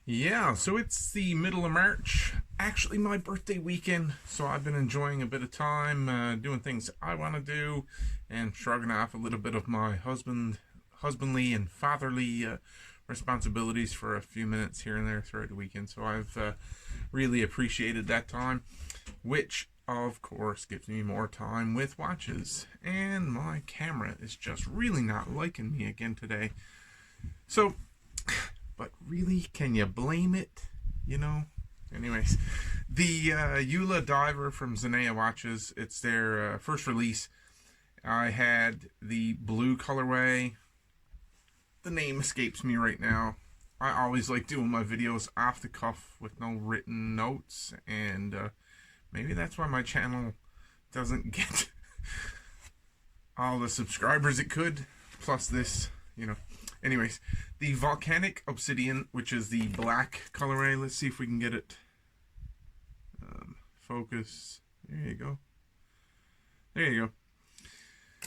Yeah, so it's the middle of March, actually my birthday weekend, so I've been enjoying a bit of time doing things I want to do and shrugging off a little bit of my husbandly and fatherly responsibilities for a few minutes here and there throughout the weekend. So I've really appreciated that time, which of course gives me more time with watches. And my camera is just really not liking me again today. So but really, can you blame it? You know? Anyways, the ULA Diver from Zenea Watches, it's their first release. I had the blue colorway. The name escapes me right now. I always like doing my videos off the cuff with no written notes, and maybe that's why my channel doesn't get all the subscribers it could. Plus this, you know. Anyways, the Volcanic Obsidian, which is the black colorway. Let's see if we can get it. Focus. There you go. There you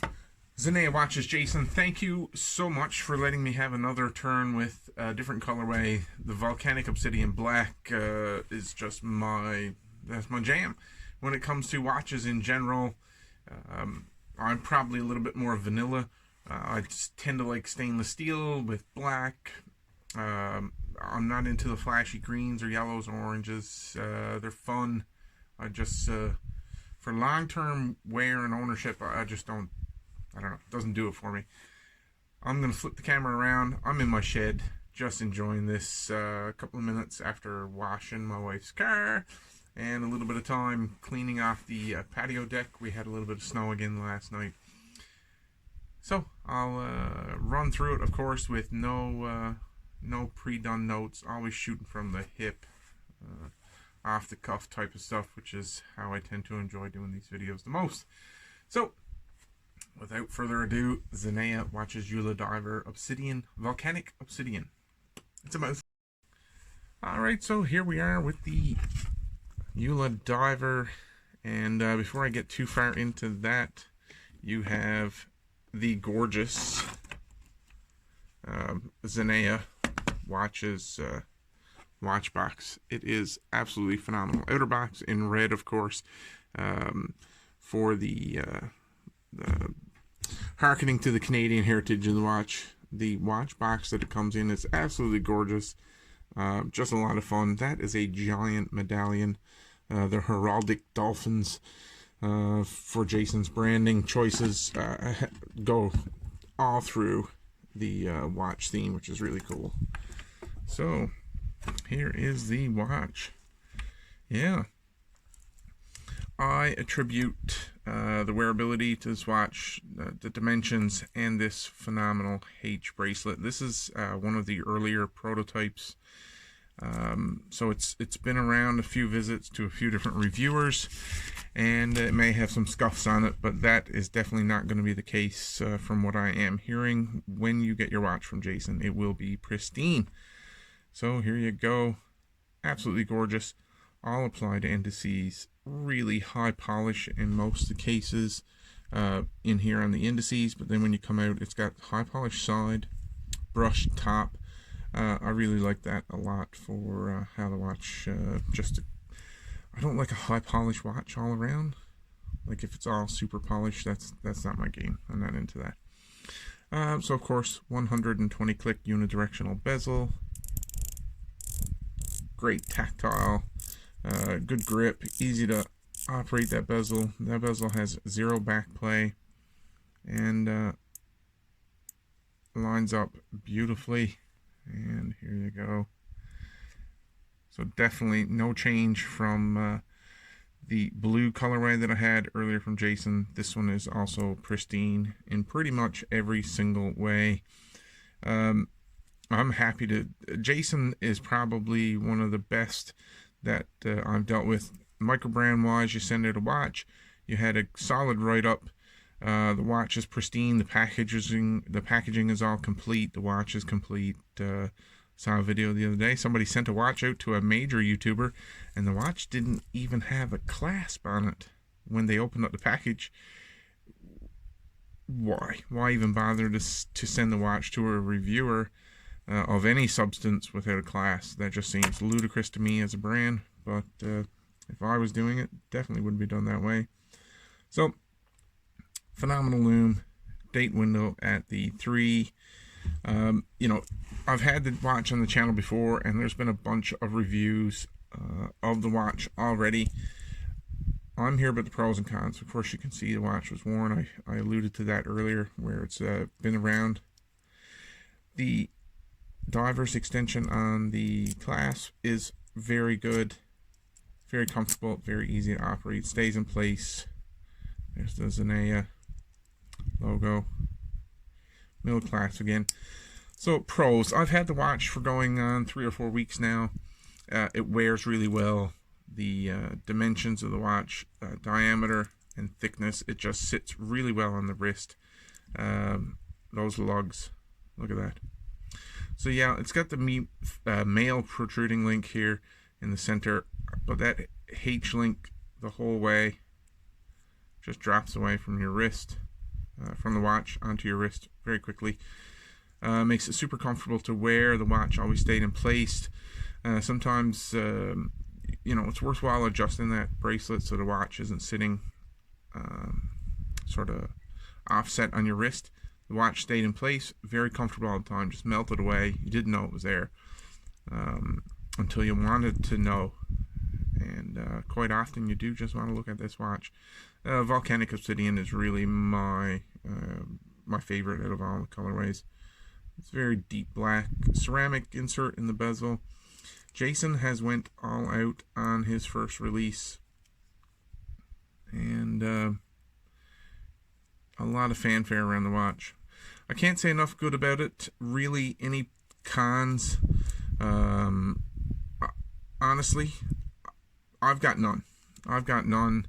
go. Zenea Watches, Jason, thank you so much for letting me have another turn with a different colorway. The Volcanic Obsidian Black is just that's my jam. When it comes to watches in general, I'm probably a little bit more vanilla. I just tend to like stainless steel with black. I'm not into the flashy greens or yellows or oranges. They're fun. I just, for long-term wear and ownership, I just don't, I don't know, it doesn't do it for me. I'm going to flip the camera around. I'm in my shed, just enjoying this couple of minutes after washing my wife's car and a little bit of time cleaning off the patio deck. We had a little bit of snow again last night. So I'll run through it, of course, with no pre-done notes. Always shooting from the hip, off the cuff type of stuff, which is how I tend to enjoy doing these videos the most. So, without further ado, Zenea Watches ULA Diver Obsidian, Volcanic Obsidian. It's a mouth. All right, so here we are with the ULA Diver, and before I get too far into that, you have the gorgeous Zenea Watches watch box. It is absolutely phenomenal. Outer box in red, of course, for the harkening to the Canadian heritage of the watch. The watch box that it comes in is absolutely gorgeous. Just a lot of fun. That is a giant medallion. The heraldic dolphins for Jason's branding choices go all through the watch theme, which is really cool. So here is the watch. Yeah, I attribute the wearability to this watch, the dimensions, and this phenomenal H bracelet. This is one of the earlier prototypes. So it's been around a few visits to a few different reviewers, and it may have some scuffs on it, but that is definitely not going to be the case from what I am hearing. When you get your watch from Jason, it will be pristine. So here you go. Absolutely gorgeous. All applied to indices. Really high polish in most of the cases in here on the indices, but then when you come out, it's got high polish side, brushed top. I really like that a lot for how the watch I don't like a high polish watch all around. Like if it's all super polished, that's not my game. I'm not into that. So of course, 120 click unidirectional bezel. Great tactile, good grip, easy to operate that bezel. That bezel has zero back play and lines up beautifully. And here you go. So definitely no change from the blue colorway that I had earlier from Jason. This one is also pristine in pretty much every single way. I'm happy to... Jason is probably one of the best that I've dealt with. Microbrand wise, you send out a watch, you had a solid write-up. The watch is pristine. The packaging is all complete. The watch is complete. Saw a video the other day. Somebody sent a watch out to a major YouTuber, and the watch didn't even have a clasp on it when they opened up the package. Why even bother to send the watch to a reviewer of any substance without a clasp. That just seems ludicrous to me as a brand, but if I was doing it, definitely wouldn't be done that way. So, phenomenal lume, date window at the 3. You know, I've had the watch on the channel before, and there's been a bunch of reviews of the watch already. I'm here about the pros and cons. Of course, you can see the watch was worn. I alluded to that earlier, where it's been around. The diver's extension on the clasp is very good, very comfortable, very easy to operate, stays in place. There's the Zenea logo, middle clasp again. So pros, I've had the watch for going on 3 or 4 weeks now. It wears really well. The dimensions of the watch, diameter and thickness, it just sits really well on the wrist. Those lugs, look at that. So yeah, it's got the male protruding link here in the center, but that H link the whole way just drops away from your wrist, from the watch onto your wrist very quickly. Makes it super comfortable to wear. The watch always stayed in place. Sometimes, you know, it's worthwhile adjusting that bracelet so the watch isn't sitting sort of offset on your wrist. The watch stayed in place, very comfortable all the time, just melted away. You didn't know it was there until you wanted to know. And quite often you do just want to look at this watch. Volcanic Obsidian is really my favorite out of all the colorways. It's very deep black, ceramic insert in the bezel. Jason has went all out on his first release, and a lot of fanfare around the watch. I can't say enough good about it. Really, any cons? Honestly, I've got none. I've got none.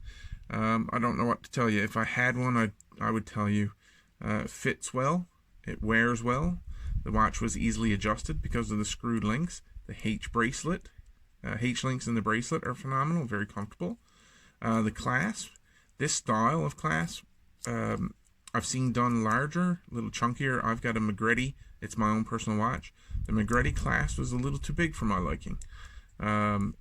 I don't know what to tell you. If I had one, I would tell you. It fits well. It wears well. The watch was easily adjusted because of the screwed links. The H bracelet, H links in the bracelet are phenomenal, very comfortable. The clasp, this style of clasp, I've seen done larger, a little chunkier. I've got a Magretti. It's my own personal watch. The Magretti clasp was a little too big for my liking. When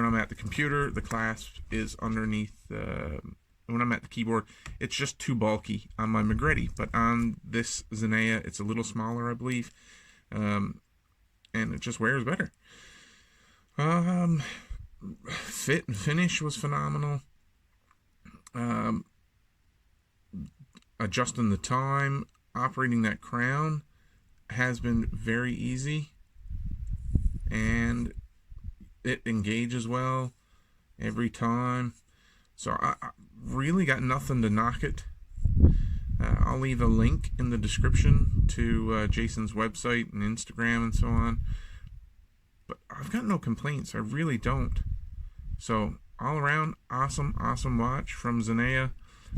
I'm at the computer, the clasp is underneath. When I'm at the keyboard, it's just too bulky on my Magretti. But on this Zenea, it's a little smaller, I believe. And it just wears better. Fit and finish was phenomenal. Adjusting the time, operating that crown has been very easy, and it engages well every time. So I really got nothing to knock it. I'll leave a link in the description to Jason's website and Instagram and so on. But I've got no complaints. I really don't. So all around, awesome watch from Zenea.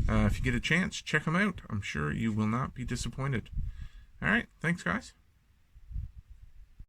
If you get a chance, check them out. I'm sure you will not be disappointed. All right. Thanks, guys.